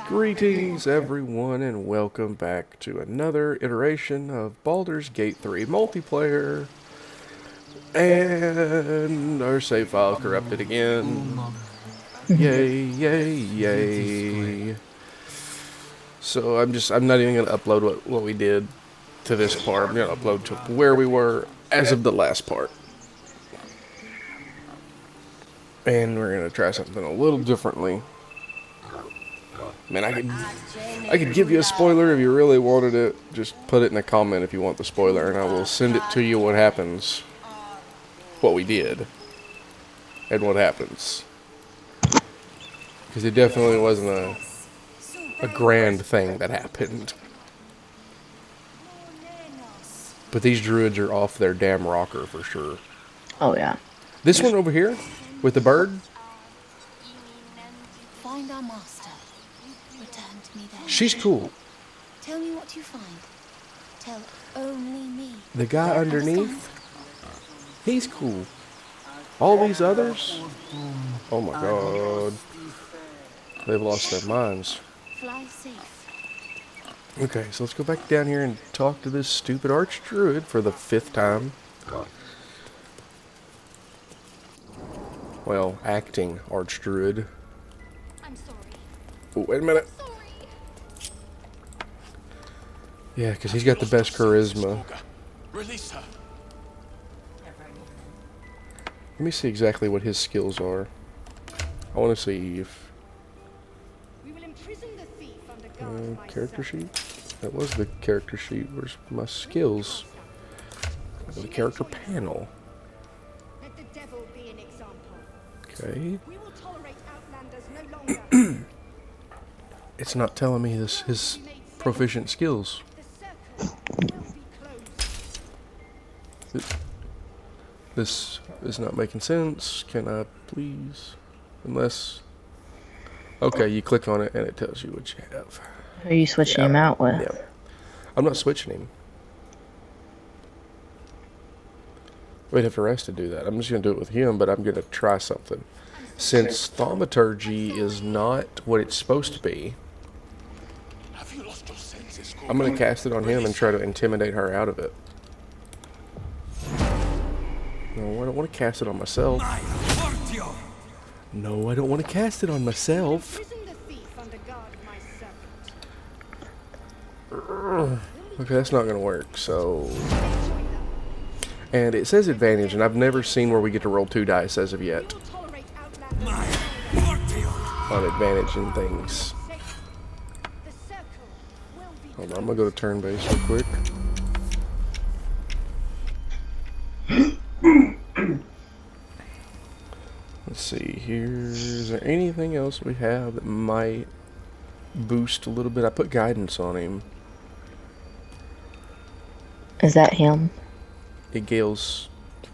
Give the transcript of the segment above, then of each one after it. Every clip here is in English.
Greetings, everyone, and welcome back to another iteration of Baldur's Gate 3 multiplayer. And our save file corrupted again. Yay, yay, yay. So I'm not even going to upload what we did to this part. I'm going to upload to where we were as of the last part. And we're going to try something a little differently. Man, I could give you a spoiler if you really wanted it. Just put it in a comment if you want the spoiler, and I will send it to you what happens. What we did. And what happens. Because it definitely wasn't a grand thing that happened. But these druids are off their damn rocker for sure. Oh, yeah. This one over here, with the bird. Find our master. Return to me then. She's cool. Tell me what you find. Tell only me. The guy underneath, he's cool. All these others, oh my god. They've lost their minds. Fly safe. Okay, so let's go back down here and talk to this stupid archdruid for the 5th time. Well, acting archdruid. I'm sorry. Oh, wait a minute. Sorry. Yeah, because he's got the best charisma. Release her. Let me see exactly what his skills are. I want to see if... We will imprison the thief under guard of my character servant. sheet? That was the character sheet. Where's my skills? The character panel. Let the devil be an example. Okay. We will tolerate outlanders no longer. It's not telling me his proficient skills. The circle will be closed. This is not making sense. Can I please? Unless... Okay, you click on it and it tells you what you have. Who are you switching him out with? Yeah. I'm not switching him. We'd have to rest to do that. I'm just going to do it with him, but I'm going to try something. Since thaumaturgy is not what it's supposed to be, Have you lost your senses? I'm going to cast it on him and try to intimidate her out of it. No, I don't want to cast it on myself. No, I don't want to cast it on myself. Imprison the thief under guard of my servant. Okay, that's not going to work, so... And it says advantage, and I've never seen where we get to roll 2 dice as of yet. We will tolerate outlanders On advantage and things. The circle will be Hold on, I'm going to go to turn base real quick. Let's see here. Is there anything else we have that might boost a little bit? I put guidance on him. Is that him? It Gale's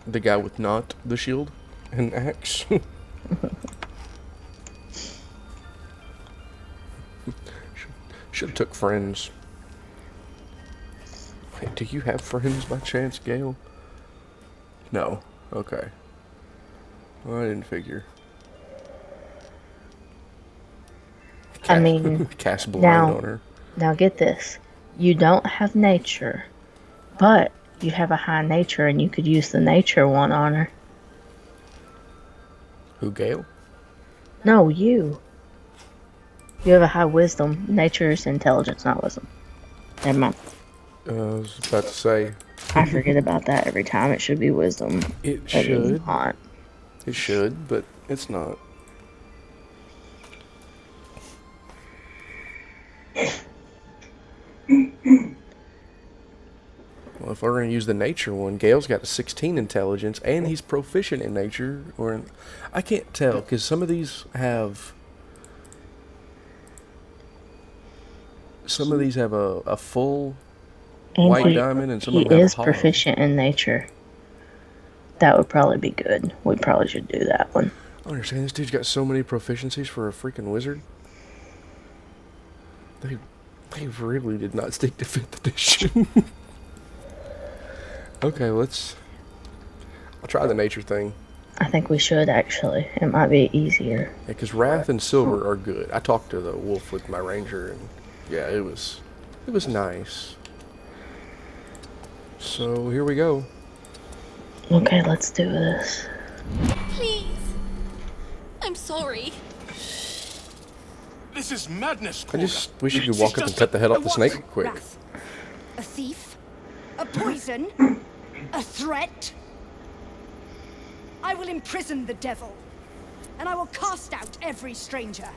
the guy with not the shield and axe. Should have took friends. Wait, do you have friends by chance, Gale? No. Okay. Well, I didn't figure. I mean, Cast blind now- on her. Now get this. You don't have nature, but you have a high nature and you could use the nature one on her. Who, Gale? No, you. You have a high wisdom. Nature is intelligence, not wisdom. Never mind. I was about to say, I forget about that every time. It should be wisdom. it But it's should. not. It should, but it's not. Well, if we're going to use the nature one, Gale's got a 16 intelligence, and he's proficient in nature. I can't tell, because some of these have... Some of these have a full And white he, diamond, and some he of them have is a hollow. proficient in nature. That would probably be good. We probably should do that one. I don't understand. This dude's got so many proficiencies for a freaking wizard. They really did not stick to 5th edition. Okay, I'll try the nature thing. I think we should actually. It might be easier. Yeah, because Wrath and Silver are good. I talked to the wolf with my ranger, and yeah, it was nice. So here we go. Okay, let's do this. Please. I'm sorry. This is madness, I Korga. just wish you could She's walk up and just cut the head a off the what? snake quick. Wrath. A thief? A poison? A threat? I will imprison the devil, and I will cast out every stranger.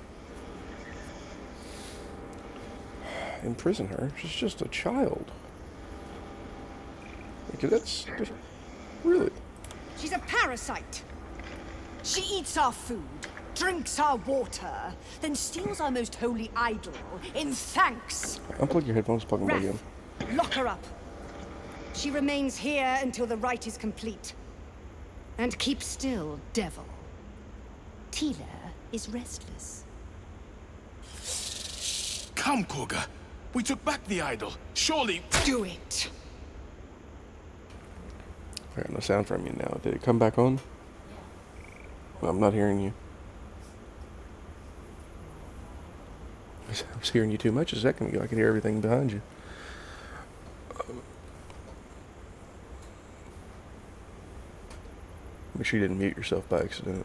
Imprison her? She's just a child. Because that's just, really. She's a parasite. She eats our food, drinks our water, then steals our most holy idol in thanks. Unplug your headphones, plug them back in. Wrath, lock her up. She remains here until the rite is complete. And keep still, devil. Tila is restless. Come, Korga. We took back the idol. Surely. Do it. I got no sound from you now. Did it come back on? Well, I'm not hearing you. I was hearing you too much a second ago. I could hear everything behind you. Make sure you didn't mute yourself by accident.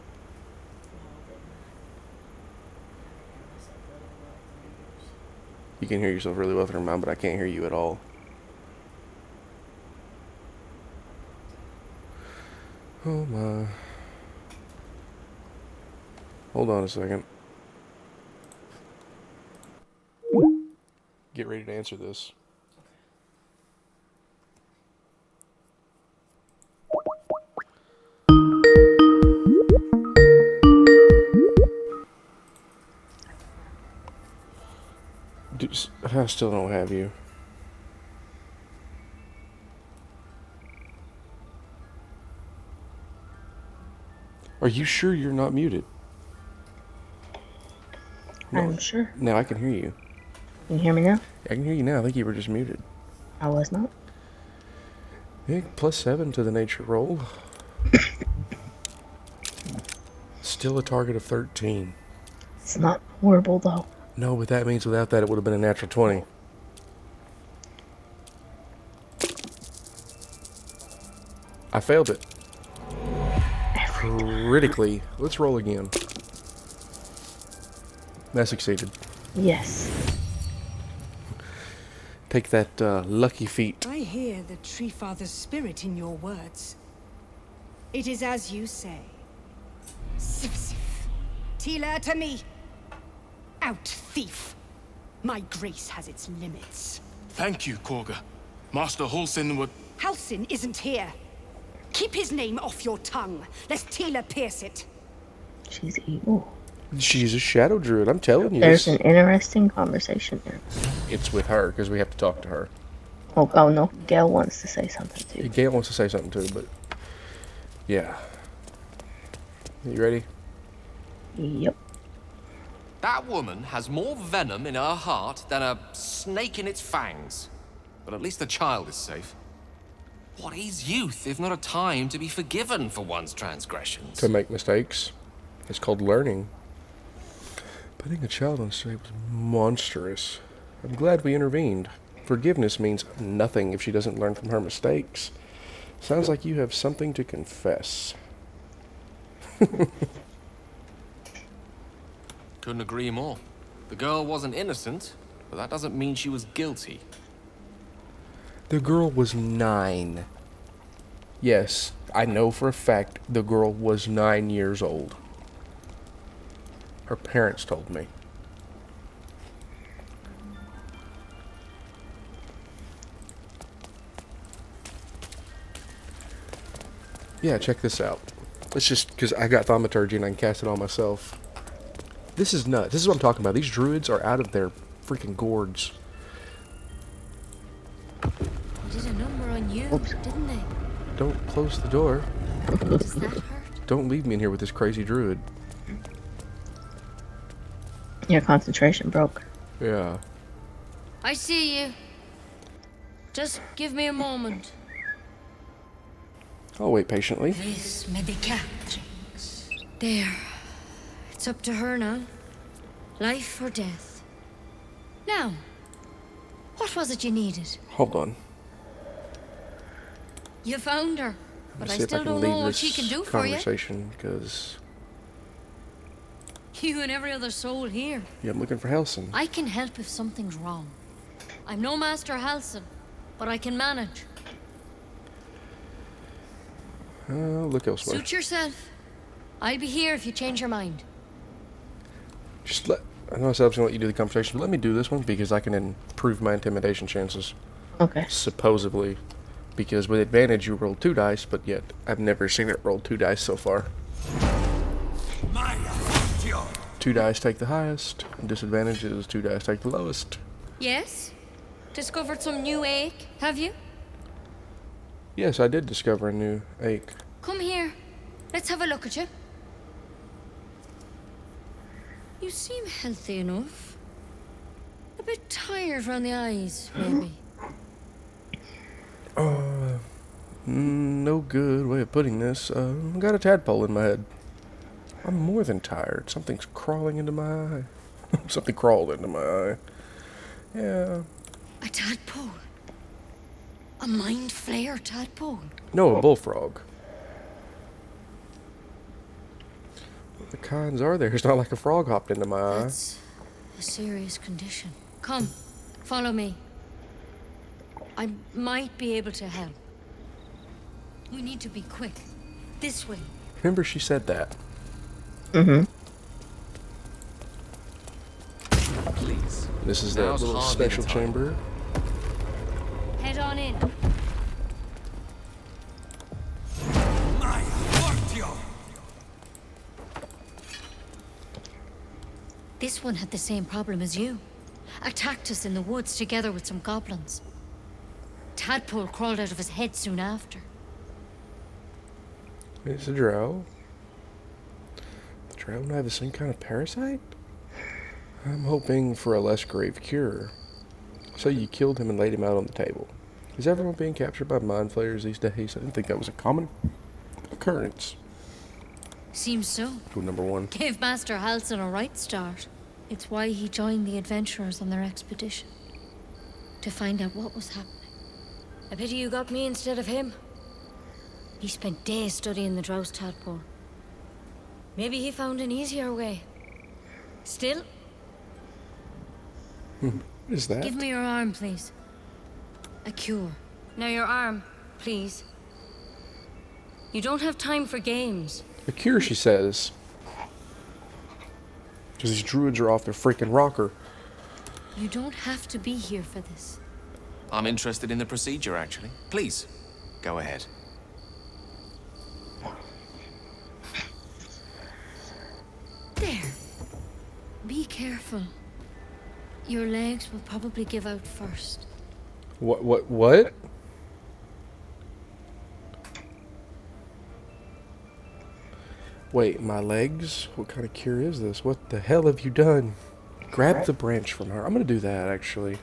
You can hear yourself really well through mine, but I can't hear you at all. Oh my. Hold on a second. Get ready to answer this. I still don't have you. Are you sure you're not muted? I'm sure. Now I can hear you. Can you hear me now? I can hear you now. I think you were just muted. I was not. Yeah, +7 to the nature roll. Still a target of 13. It's not horrible though. No, but that means without that it would have been a natural 20. I failed it. Critically. Let's roll again. That succeeded. Yes. Take that lucky feat. I hear the Tree Father's spirit in your words. It is as you say. Sif, sif. Tila, to me. Out, thief. My grace has its limits. Thank you, Korga. Master Halsin would. Halsin isn't here. Keep his name off your tongue, lest Tila pierce it. She's evil. She's a shadow druid, I'm telling you. There's an interesting conversation there. It's with her, because we have to talk to her. Oh no, Gail wants to say something too. Gail wants to say something too, but... yeah. You ready? Yep. That woman has more venom in her heart than a snake in its fangs. But at least the child is safe. What is youth if not a time to be forgiven for one's transgressions? To make mistakes. It's called learning. Putting a child on straight was monstrous. I'm glad we intervened. Forgiveness means nothing if she doesn't learn from her mistakes. Sounds like you have something to confess. Couldn't agree more. The girl wasn't innocent, but that doesn't mean she was guilty. The girl was 9. Yes, I know for a fact the girl was 9 years old. Her parents told me. Yeah, check this out. It's just because I got thaumaturgy and I can cast it on myself. This is nuts. This is what I'm talking about. These druids are out of their freaking gourds. They did a number on you, didn't they? Don't close the door. Does that hurt? Don't leave me in here with this crazy druid. Your concentration broke. Yeah. I see you. Just give me a moment. I'll wait patiently. This medicatrix. There. It's up to her now. Life or death. Now, what was it you needed? Hold on. You found her, but I See if still can don't leave know what this she can do for you. conversation, because You and every other soul here. yeah, I'm looking for Helson. I can help if something's wrong. I'm no Master Halson, but I can manage. Look elsewhere. Suit yourself. I'll be here if you change your mind. Just let. I know I said I was gonna let you do the conversation, but let me do this one because I can improve my intimidation chances. Okay. Supposedly, because with advantage you roll 2 dice, but yet I've never seen it roll 2 dice so far. 2 dice take the highest. Disadvantage is 2 dice take the lowest. Yes? Discovered some new ache, have you? Yes, I did discover a new ache. Come here. Let's have a look at you. You seem healthy enough. A bit tired around the eyes, maybe. No good way of putting this. I got a tadpole in my head. I'm more than tired. Something's crawling into my eye. Something crawled into my eye. Yeah. A tadpole. A mind flayer tadpole. No, a bullfrog. What the kinds are there? It's not like a frog hopped into my eye. That's a serious condition. Come, follow me. I might be able to help. We need to be quick. This way. Remember she said that. Mm-hmm. Please. This is that Now's little hardly the special time. chamber. Head on in. This one had the same problem as you. Attacked us in the woods together with some goblins. Tadpole crawled out of his head soon after. It's a drow. The drow and I have the same kind of parasite? I'm hoping for a less grave cure. So you killed him and laid him out on the table. Is everyone being captured by mind flayers these days? I didn't think that was a common occurrence. Seems so. Rule number 1. Gave Master Halson a right start. It's why he joined the adventurers on their expedition. To find out what was happening. A pity you got me instead of him. He spent days studying the Drows tadpole. Maybe he found an easier way. Still, What is that? give me your arm, please. A cure. Now your arm, please. You don't have time for games. A cure, she says. Because these druids are off their freaking rocker. You don't have to be here for this. I'm interested in the procedure, actually. Please, go ahead. There. Be careful. Your legs will probably give out first. What? Wait, my legs? What kind of cure is this? What the hell have you done? Grab the branch from her. I'm gonna do that, actually.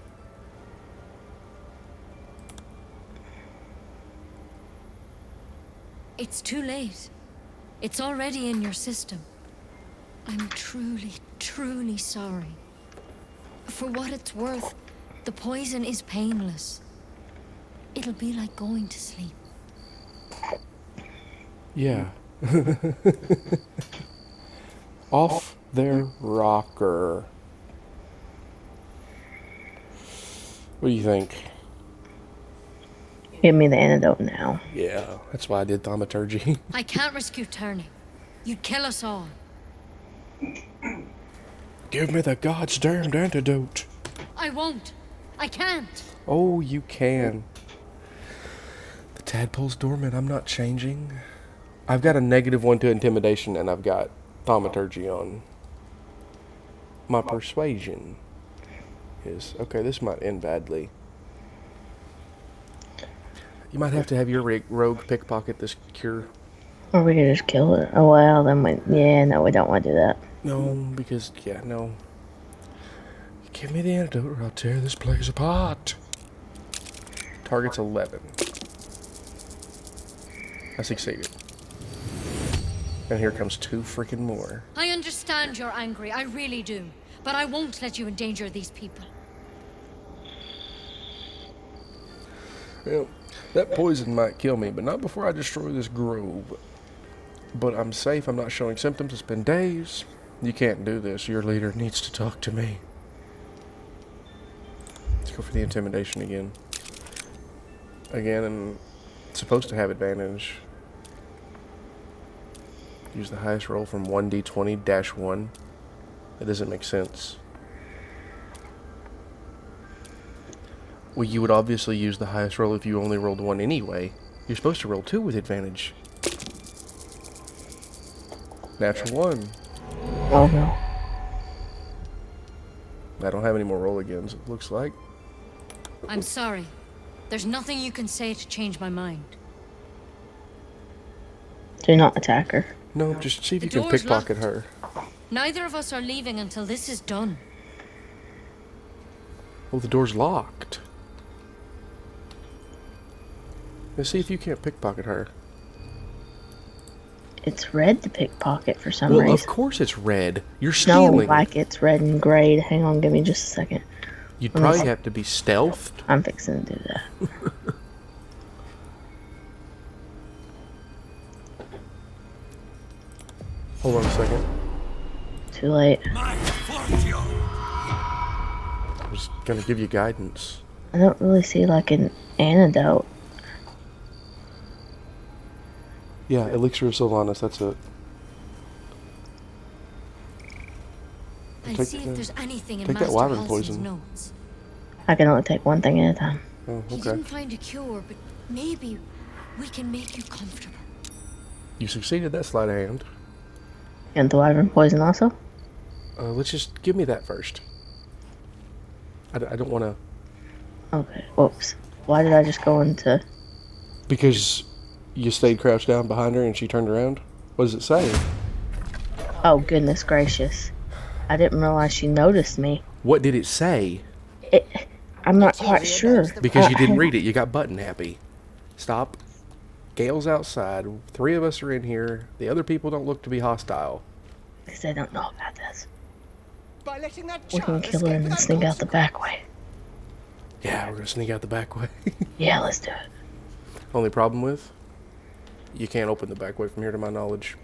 It's too late. It's already in your system. I'm truly, truly sorry. For what it's worth, the poison is painless. It'll be like going to sleep. Yeah. Off their rocker. What do you think? Give me the antidote now. Yeah, that's why I did thaumaturgy. I can't risk you turning. You'd kill us all. Give me the God's damned antidote. I won't. I can't. Oh, you can. The tadpole's dormant. I'm not changing. I've got a -1 to intimidation, and I've got thaumaturgy on. My persuasion is... Okay, this might end badly. You might have to have your rogue pickpocket this cure. Or we could just kill it. Oh well, then we... Yeah, no, we don't want to do that. No, because... Yeah, no. Give me the antidote or I'll tear this place apart. Target's 11. I succeeded. And here comes 2 freaking more. I understand you're angry, I really do. But I won't let you endanger these people. Well, that poison might kill me, but not before I destroy this grove. But I'm safe, I'm not showing symptoms, it's been days. You can't do this, your leader needs to talk to me. Let's go for the intimidation again. Again, I'm supposed to have advantage. Use the highest roll from 1d20-1. That doesn't make sense. Well, you would obviously use the highest roll if you only rolled 1 anyway. You're supposed to roll 2 with advantage. Natural 1. Oh no. I don't have any more roll agains, it looks like. I'm sorry. There's nothing you can say to change my mind. Do not attack her. No, just see if The you can door's pickpocket locked. her. Neither of us are leaving until this is done. Oh, the door's locked. Let's see if you can't pickpocket her. It's red to pickpocket for some Well, reason. of course it's red. You're No, stealing. like it's red and gray. Hang on, give me just a second. You'd Let me probably see. have to be stealthed. I'm fixing to do that. Hold on a second. Too late. My fortune! I was gonna give you guidance. I don't really see like an antidote. Yeah, Elixir of Sylvanas, that's it. I'll Take see the- if there's anything in take that Master wyvern Halsin's poison. notes. I can only take one thing at a time. Oh, He okay. didn't find a cure, but maybe we can make you comfortable. You succeeded that sleight of hand. And the wyvern poison also? Let's just give me that first. I don't want to... Okay, whoops. Why did I just go into... Because you stayed crouched down behind her and she turned around? What does it say? Oh, goodness gracious. I didn't realize she noticed me. What did it say? I'm not quite sure. Because you didn't hang- read it. You got button happy. Stop. Gale's outside. 3 of us are in here. The other people don't look to be hostile. Because they don't know about this. By letting that We can child kill her escape and then without sneak out the back way. Yeah, we're going to sneak out the back way. Yeah, let's do it. Only problem with? You can't open the back way from here to my knowledge.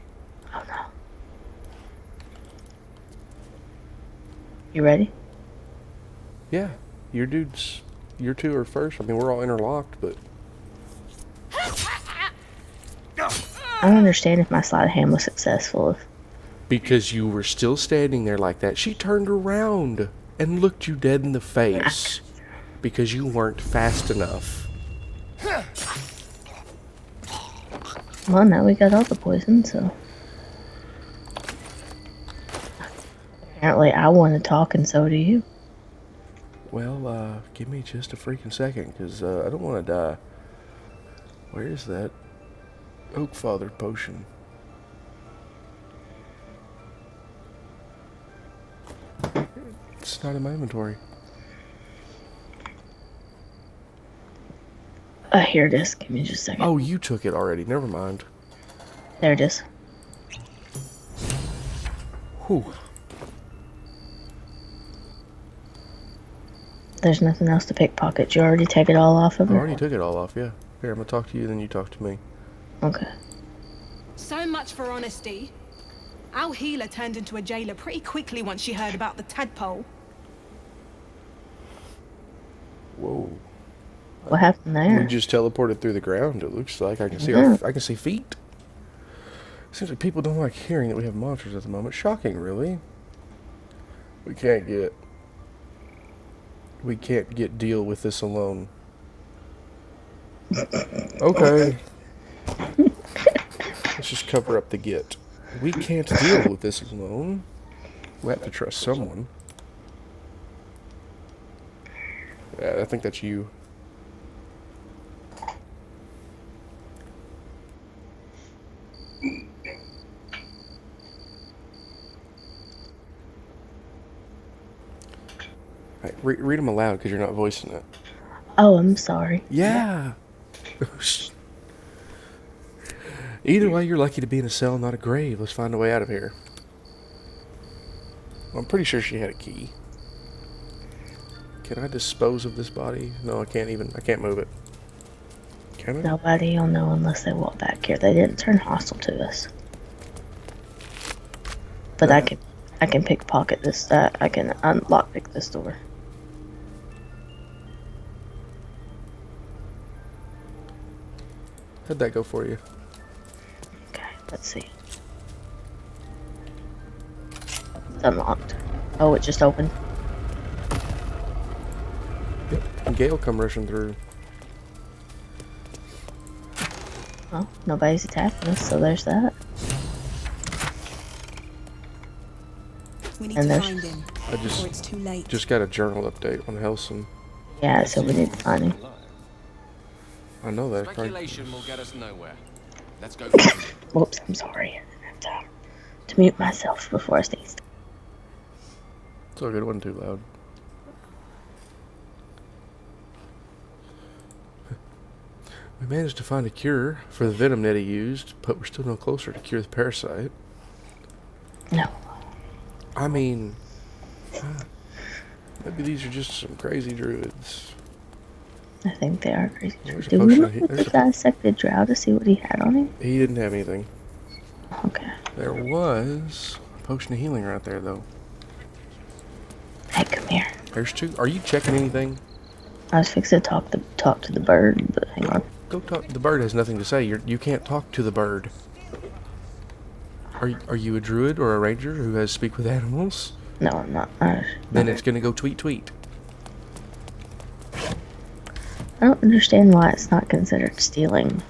Oh no. You ready? Yeah. Your dudes... Your 2 are first. I mean, we're all interlocked, but... I don't understand if my sleight of hand was successful. If Because you were still standing there like that, she turned around and looked you dead in the face. Because you weren't fast enough. Well, now we got all the poison, so... Apparently I want to talk and so do you. Well, give me just a freaking second, because I don't want to die. Where is that Oakfather potion? It's not in my inventory. Here it is. Give me just a second. Oh, you took it already. Never mind. There it is. Whew. There's nothing else to pickpocket. You already take it all off of I her? already took it all off, yeah. Here, I'm going to talk to you, then you talk to me. Okay. So much for honesty. Our healer turned into a jailer pretty quickly once she heard about the tadpole. Whoa. What happened We there? just teleported through the ground, it looks like. I can see Yeah. I can see feet. Seems like people don't like hearing that we have monsters at the moment. Shocking, really. We can't deal with this alone. Okay. Let's just cover up the get. We can't deal with this alone. We have to trust someone. Yeah, I think that's you. Right, read them aloud because you're not voicing it. Either way, you're lucky to be in a cell, not a grave. Let's find a way out of here. Well, I'm pretty sure she had a key. Can I dispose of this body? No, I can't even. I can't move it. Can I? Nobody will know unless they walk back here. They didn't turn hostile to us. But I can pickpocket this. I can unlockpick this door. How'd that go for you? Okay, let's see. It's unlocked. Oh, it just opened. Yep. And Gale come rushing through. Well, nobody's attacking us, so there's that. We need And to there's- find him, I or it's too late. just got a journal update on Helson. Yeah, so we need to find him. I know that. Speculation will get us nowhere. Let's go. Whoops, I'm sorry. I have to mute myself before I sneeze. It's all good. It wasn't too loud. We managed to find a cure for the venom Nettie used, but we're still no closer to cure the parasite. No. I mean, maybe these are just some crazy druids. I think they are crazy. There's a Do we potion look of at the dissected drow to see what he had on him? He didn't have anything. Okay. There was a potion of healing right there, though. Hey, come here. There's two. Are you checking anything? I was fixing to talk to the bird, but hang on. Go talk. The bird has nothing to say. You can't talk to the bird. Are you a druid or a ranger who has speak with animals? No, I'm not. Then it's gonna go tweet tweet. I don't understand why it's not considered stealing.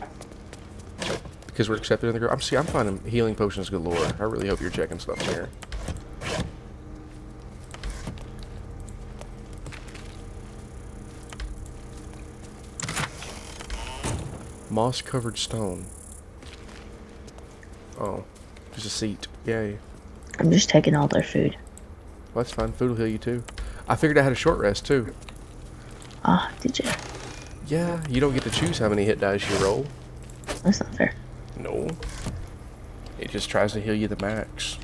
Because we're accepted in the group. I'm finding healing potions galore. I really hope you're checking stuff here. Moss covered stone. Oh, just a seat. Yay. I'm just taking all their food. Well, that's fine. Food will heal you too. I figured I had a short rest too. Ah, did you? Yeah, you don't get to choose how many hit dice you roll. That's not fair. No. It just tries to heal you the max.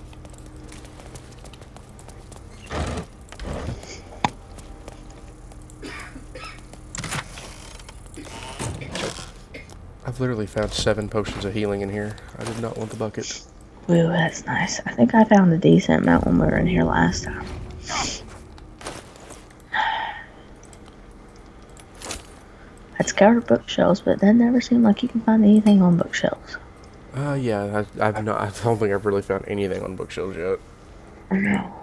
I've literally found 7 potions of healing in here. I did not want the bucket. Ooh, that's nice. I think I found a decent amount when we were in here last time. I'd scoured bookshelves, but that never seemed like you can find anything on bookshelves. Yeah, I don't think I've really found anything on bookshelves yet. I know.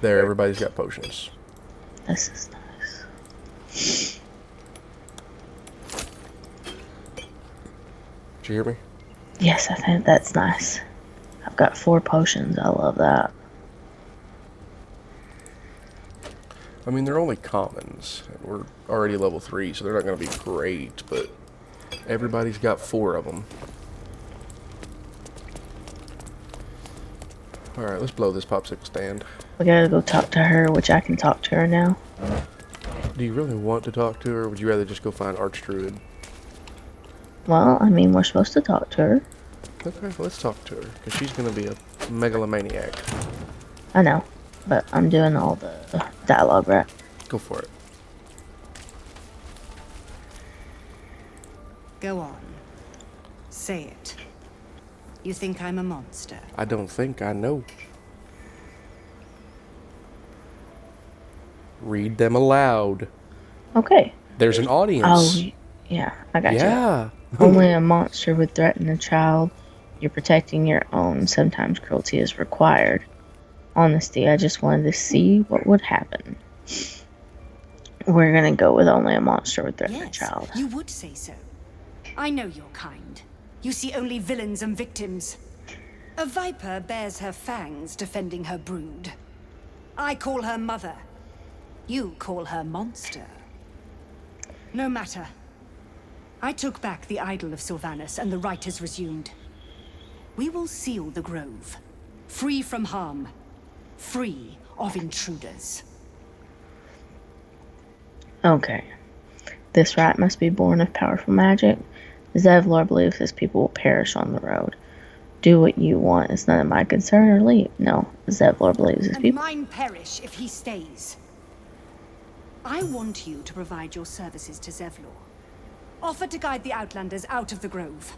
There, everybody's got potions. This is nice. Did you hear me? Yes, I think that's nice. I've got 4 potions. I love that. I mean, they're only commons. We're already level 3, so they're not going to be great, but everybody's got 4 of them. Alright, let's blow this popsicle stand. We gotta go talk to her, which I can talk to her now. Do you really want to talk to her, or would you rather just go find Archdruid? Well, I mean, we're supposed to talk to her. Okay, well, let's talk to her, because she's going to be a megalomaniac. I know, but I'm doing all the dialogue right. Go for it. Go on. Say it. You think I'm a monster? I don't think I know. Read them aloud. Okay. There's an audience. Oh, yeah, I got you. Yeah. Only a monster would threaten a child. You're protecting your own. Sometimes cruelty is required. Honesty, I just wanted to see what would happen. We're gonna go with only a monster would threaten a Yes, child. you would say so. I know your kind. You see only villains and victims. A viper bears her fangs defending her brood. I call her mother. You call her monster. No matter. I took back the idol of Sylvanus, and the right is resumed. We will seal the grove. Free from harm. Free of intruders. Okay. This right must be born of powerful magic. Zevlor believes his people will perish on the road. Do what you want. It's none of my concern or leave. No, Zevlor believes his And people. mine perish if he stays. I want you to provide your services to Zevlor. Offer to guide the Outlanders out of the grove.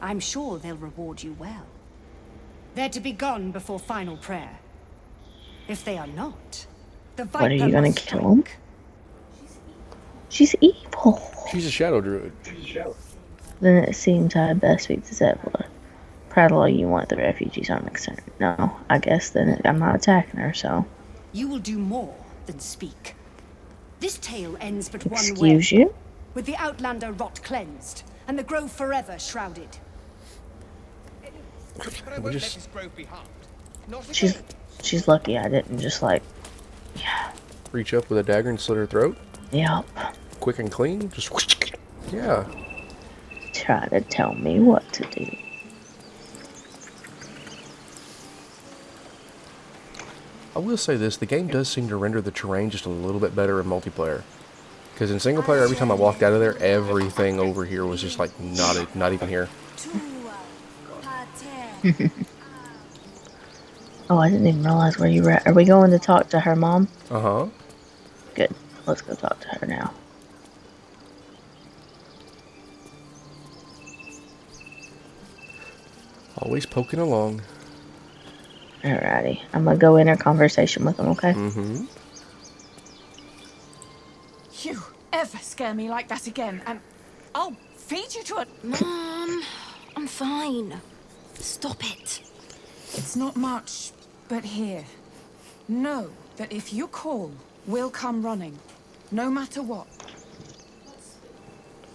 I'm sure they'll reward you well. They're to be gone before final prayer. If they are not, the Viper What, are you gonna must kill him? strike. She's evil. She's a shadow druid. Then it seems I had best speak to Zevlor. Prattle all you want, the refugees aren't concerned. No, I guess then I'm not attacking her, so. You will do more than speak. This tale ends but one way. Excuse you? With the Outlander rot cleansed, and the grove forever shrouded. But I We won't just- let this grove be harmed. Not She's lucky I didn't just like, yeah, Reach up with a dagger and slit her throat. yep. Quick and clean. Just whoosh. Yeah. Try to tell me what to do. I will say this, the game does seem to render the terrain just a little bit better in multiplayer. Because in single player, every time I walked out of there, everything over here was just like not even here. Oh, I didn't even realize where you were at. Are we going to talk to her mom? Uh-huh. Good. Let's go talk to her now. Always poking along. Alrighty. I'm gonna go in her conversation with them, okay? Mm-hmm. You ever scare me like that again, and I'll feed you to a... Mom, I'm fine. Stop it. It's not much, but here. Know that if you call, we'll come running. No matter what.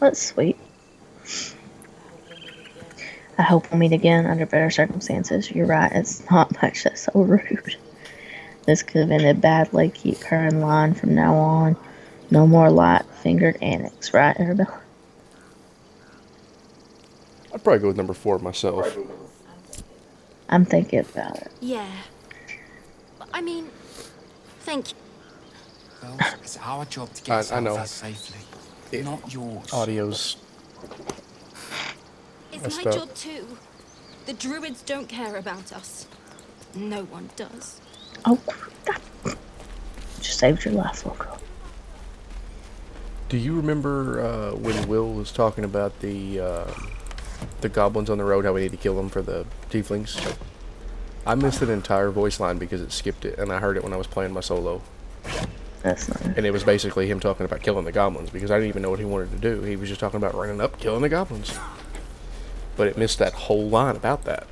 That's sweet. I hope we'll meet again under better circumstances. You're right, it's not much. That's so rude. This could have ended badly. Keep her in line from now on. No more light-fingered annex, right, Arabella? I'd probably go with number 4 myself. I'm thinking about it. Yeah. I mean, thank you. Well, it's our job to get I know. ourselves safely, It- not yours. Audio's It's Messed my up. job too. The druids don't care about us. No one does. Oh, crap. Just saved your life, little girl. Do you remember when Will was talking about the goblins on the road, how we need to kill them for the tieflings? I missed an entire voice line because it skipped it, and I heard it when I was playing my solo. That's nice. And it was basically him talking about killing the goblins, because I didn't even know what he wanted to do. He was just talking about running up, killing the goblins. But it missed that whole line about that.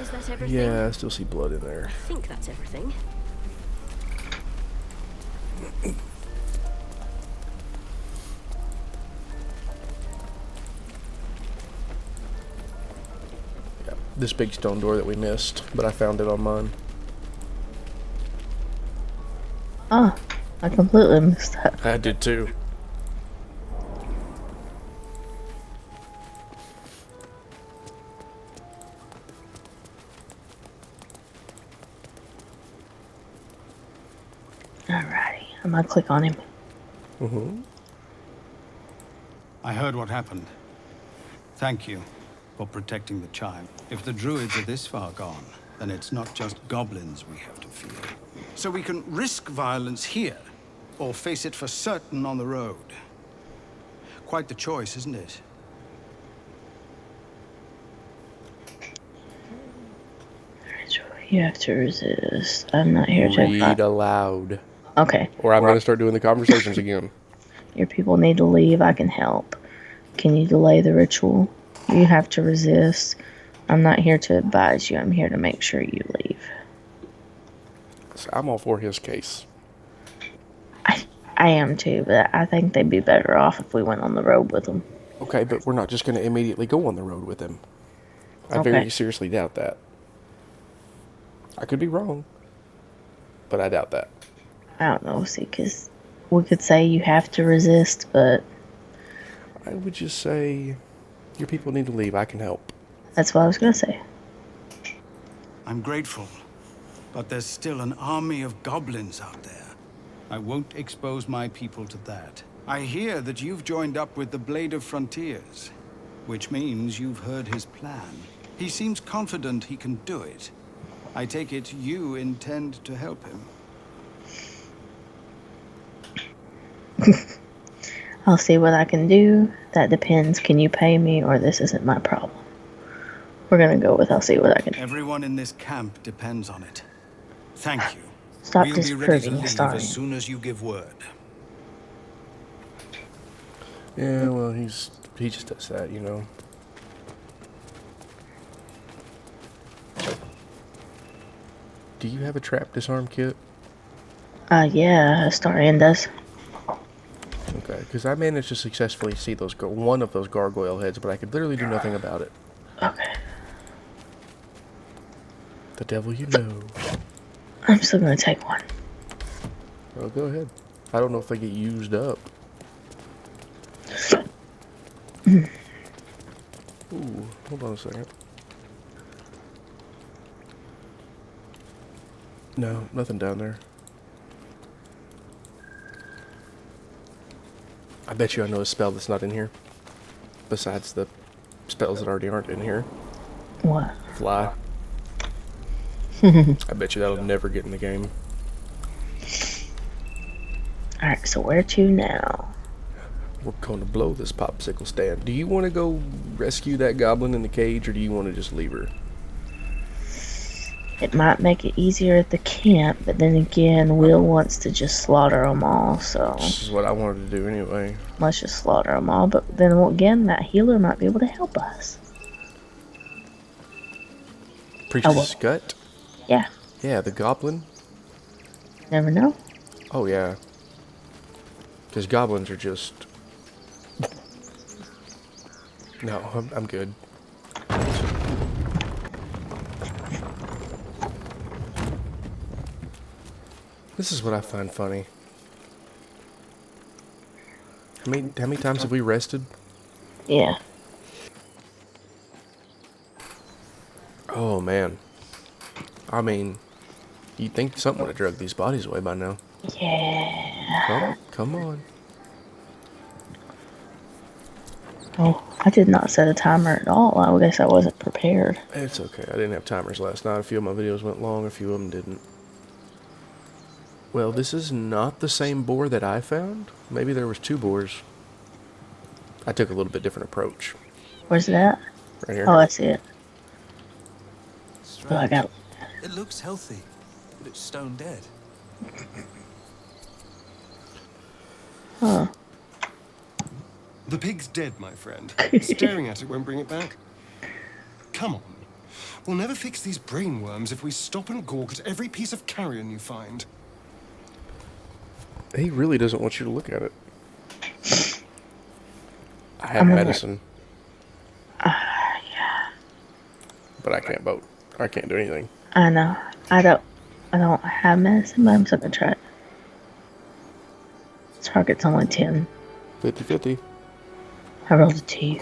Is that everything? Yeah, I still see blood in there. I think that's everything. Yeah, this big stone door that we missed, but I found it on mine. Ah, I completely missed that. I did too. Alrighty, I'm gonna click on him. Mm-hmm. I heard what happened. Thank you for protecting the child. If the druids are this far gone, then it's not just goblins we have to fear. So we can risk violence here, or face it for certain on the road. Quite the choice, isn't it? You have to resist. I'm not here to Read fight. aloud. Okay. Or I'm going to start doing the conversations again. Your people need to leave. I can help. Can you delay the ritual? You have to resist. I'm not here to advise you. I'm here to make sure you leave. So I'm all for his case. I am too, but I think they'd be better off if we went on the road with them. Okay, but we're not just going to immediately go on the road with him. I Okay. very seriously doubt that. I could be wrong, but I doubt that. I don't know, see, because we could say you have to resist, but I would just say, your people need to leave. I can help. that's what I was going to say. I'm grateful. But there's still an army of goblins out there. I won't expose my people to that. I hear that you've joined up with the Blade of Frontiers, which means you've heard his plan. He seems confident he can do it. I take it you intend to help him. I'll see what I can do. That depends. Can you pay me, or this isn't my problem? We're gonna go with I'll see what I can do. Everyone in this camp depends on it. Thank you. Stop We'll be ready to disproving, leave starting. as soon as you give word. Yeah, well, he just does that, you know. Do you have a trap disarm kit? Yeah, Astarian does. Okay, because I managed to successfully see one of those gargoyle heads, but I could literally do nothing about it. Okay. The devil you know. I'm still gonna take one. Well, go ahead. I don't know if they get used up. Ooh, hold on a second. No, nothing down there. I bet you I know a spell that's not in here. Besides the spells that already aren't in here. What? Fly. I bet you that'll never get in the game. Alright, so where to now? We're going to blow this popsicle stand. Do you want to go rescue that goblin in the cage, or do you want to just leave her? It might make it easier at the camp, but then again, Will wants to just slaughter them all, so... This is what I wanted to do anyway. Let's just slaughter them all, but then again, that healer might be able to help us. Priestess Gut? Yeah. Yeah, the goblin? Never know. Oh, yeah. Because goblins are just... No, I'm good. This is what I find funny. How many times have we rested? Yeah. Oh, man. I mean, you'd think something would have dragged these bodies away by now. Yeah. Come on. Oh, I did not set a timer at all. I guess I wasn't prepared. It's okay. I didn't have timers last night. A few of my videos went long, a few of them didn't. Well, this is not the same boar that I found. Maybe there was two boars. I took a little bit different approach. Where's that? Right here. Oh, I see it. Strange. Oh, I got it. It looks healthy, but it's stone dead. Huh. The pig's dead, my friend. Staring at it won't bring it back. Come on. We'll never fix these brainworms if we stop and gawk at every piece of carrion you find. He really doesn't want you to look at it. I have medicine. Yeah. But I can't vote. I can't do anything. I know. I don't have medicine, but I'm still gonna try it. Target's only 10. 50-50. I rolled a 2.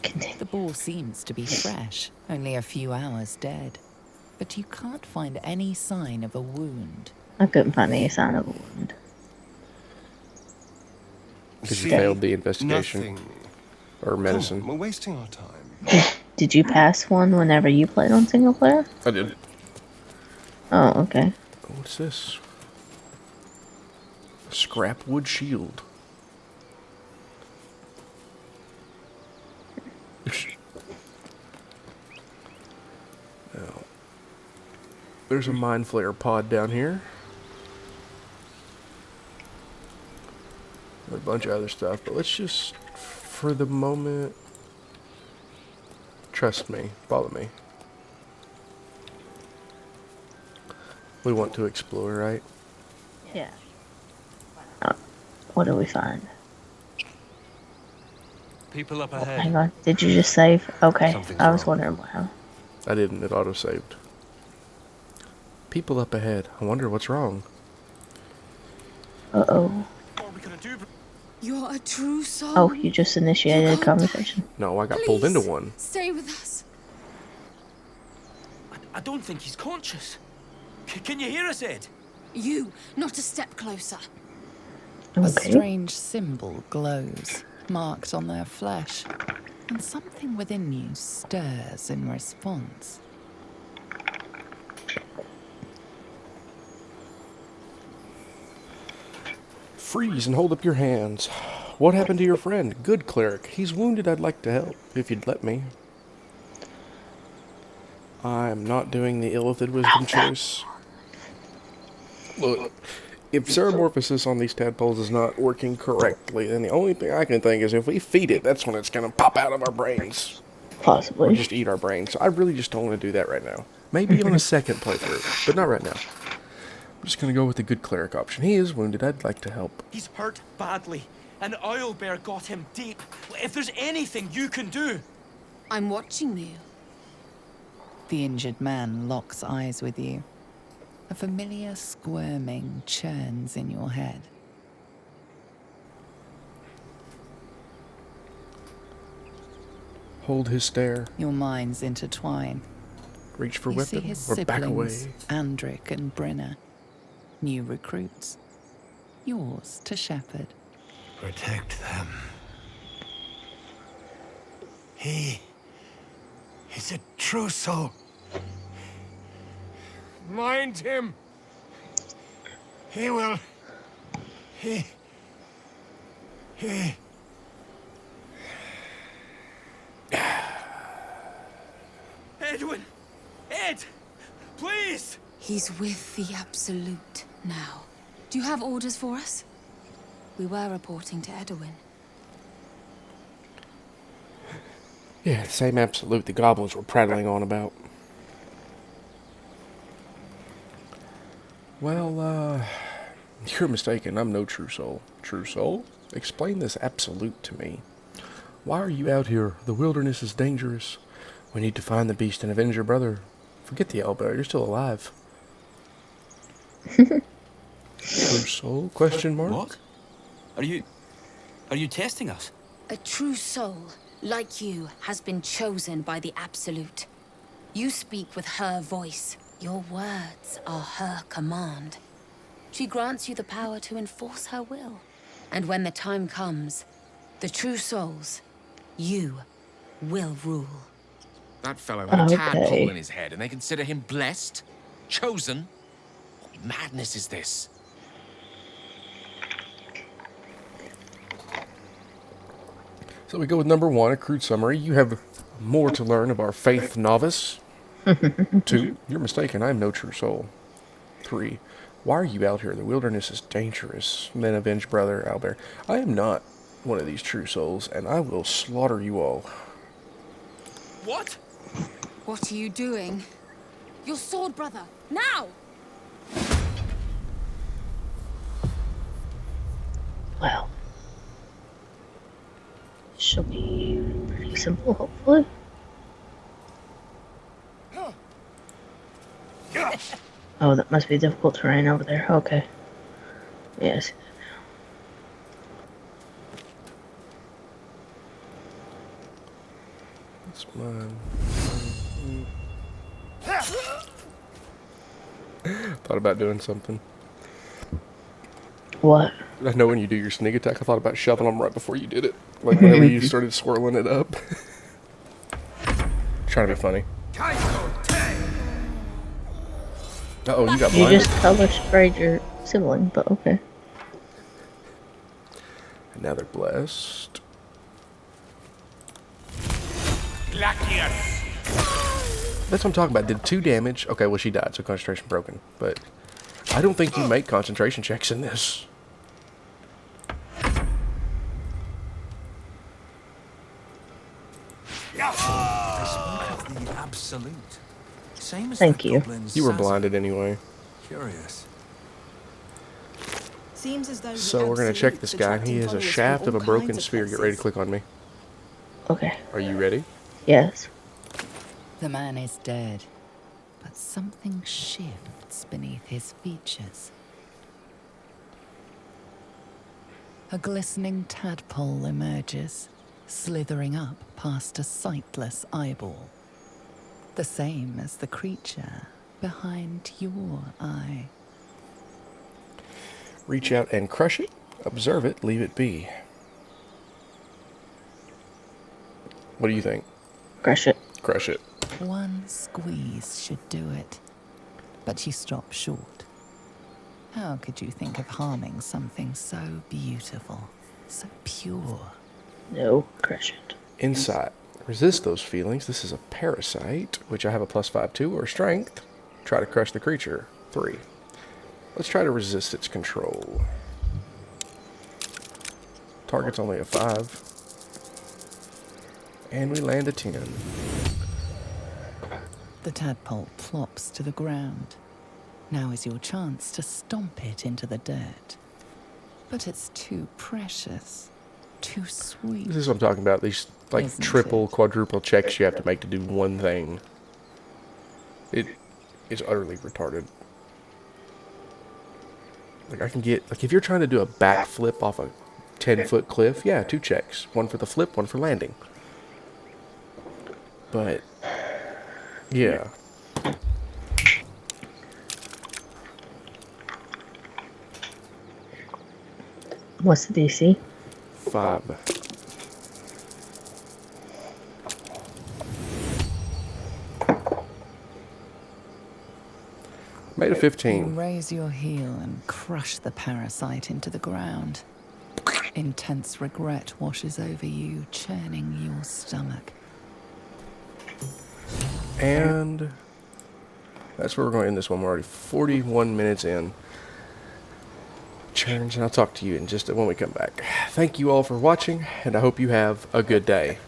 Continue. The boar seems to be fresh, only a few hours dead. But you can't find any sign of a wound. I couldn't find any sign of a wound. Because you failed the investigation. Nothing. Or medicine. Come on, we're wasting our time. Did you pass one whenever you played on single player? I did. Oh, okay. What's this? A scrap wood shield. Now, there's a mind flare pod down here. A bunch of other stuff, but let's just, for the moment, trust me, follow me. We want to explore, right? Yeah. What do we find? People up Oh, ahead. hang on. Did you just save? Okay. Something's I was wrong. wondering how. I didn't, it auto-saved. People up ahead. I wonder what's wrong. Uh-oh. You're a true soul. Oh, you just initiated a conversation. No, I got pulled into one. Stay with us. I don't think he's conscious. Can you hear us, Ed? You, not a step closer. A strange symbol glows, marked on their flesh, and something within you stirs in response. Freeze and hold up your hands. What happened to your friend? Good cleric. He's wounded. I'd like to help, if you'd let me. I'm not doing the illithid wisdom choice. Look, if ceramorphosis on these tadpoles is not working correctly, then the only thing I can think is if we feed it, that's when it's going to pop out of our brains. Possibly. Or just eat our brains. So I really just don't want to do that right now. Maybe on a second playthrough, but not right now. I'm just going to go with the good cleric option. He is wounded. I'd like to help. He's hurt badly. An owlbear got him deep. If there's anything you can do... I'm watching you. The injured man locks eyes with you. A familiar squirming churns in your head. Hold his stare. Your minds intertwine. Reach for You see weapon his or back away. siblings, Andric and Brynna. New recruits. Yours to shepherd. Protect them. He's a true soul. Mind him. He will. He. Edwin! Ed! Please! He's with the Absolute now. Do you have orders for us? We were reporting to Edwin. Yeah, the same absolute the goblins were prattling on about. Well, you're mistaken. I'm no true soul. True soul? Explain this absolute to me. Why are you out here? The wilderness is dangerous. We need to find the beast and avenge your brother. Forget the owlbear. You're still alive. True soul? Question mark? What? Are you testing us? A true soul, like you, has been chosen by the Absolute. You speak with her voice. Your words are her command. She grants you the power to enforce her will. And when the time comes, the true souls, you, will rule. That fellow had a Okay. tadpole in his head, and they consider him blessed? Chosen? What madness is this? So we go with number 1, a crude summary. You have more to learn of our faith novice. 2, you're mistaken. I am no true soul. 3, why are you out here? The wilderness is dangerous. And then avenge brother Albert. I am not one of these true souls, and I will slaughter you all. What? What are you doing? Your sword, brother! Now! Well, should be pretty simple, hopefully. Oh, that must be difficult terrain over there. Okay. Yes. That's mine. Thought about doing something. What? I know when you do your sneak attack, I thought about shoving them right before you did it. Like whenever you started swirling it up. Trying to be funny. Uh-oh, you got You blinded. just color sprayed your sibling, but okay. And now they're blessed. That's what I'm talking about. Did 2 damage. Okay, well she died, so concentration broken. But I don't think you make concentration checks in this. The Absolute. Same as Thank the you. goblins' You were Saz- blinded anyway. Curious. Seems as though So we're going to check this guy. He has a shaft of a broken sphere. Get ready to click on me. Okay. Are you ready? Yes. The man is dead, but something shifts beneath his features. A glistening tadpole emerges, slithering up past a sightless eyeball. The same as the creature behind your eye. Reach out and crush it. Observe it. Leave it be. What do you think? Crush it. Crush it. One squeeze should do it. But you stop short. How could you think of harming something so beautiful, so pure? No, crush it. Insight. Resist those feelings. This is a parasite, which I have a +5 to, or strength. Try to crush the creature. 3. Let's try to resist its control. Target's only a 5. And we land a 10. The tadpole plops to the ground. Now is your chance to stomp it into the dirt. But it's too precious, too sweet. This is what I'm talking about. These like Isn't triple, it? quadruple checks you have to make to do one thing. It is utterly retarded. Like I can get, like if you're trying to do a backflip off a 10-foot cliff, yeah, 2 checks. 1 for the flip, 1 for landing. But, yeah. What's the DC? 5. Made a You 15. raise your heel and crush the parasite into the ground. Intense regret washes over you, churning your stomach. And that's where we're going to end this one. We're already 41 minutes in. Churns, and I'll talk to you in just when we come back. Thank you all for watching, and I hope you have a good day.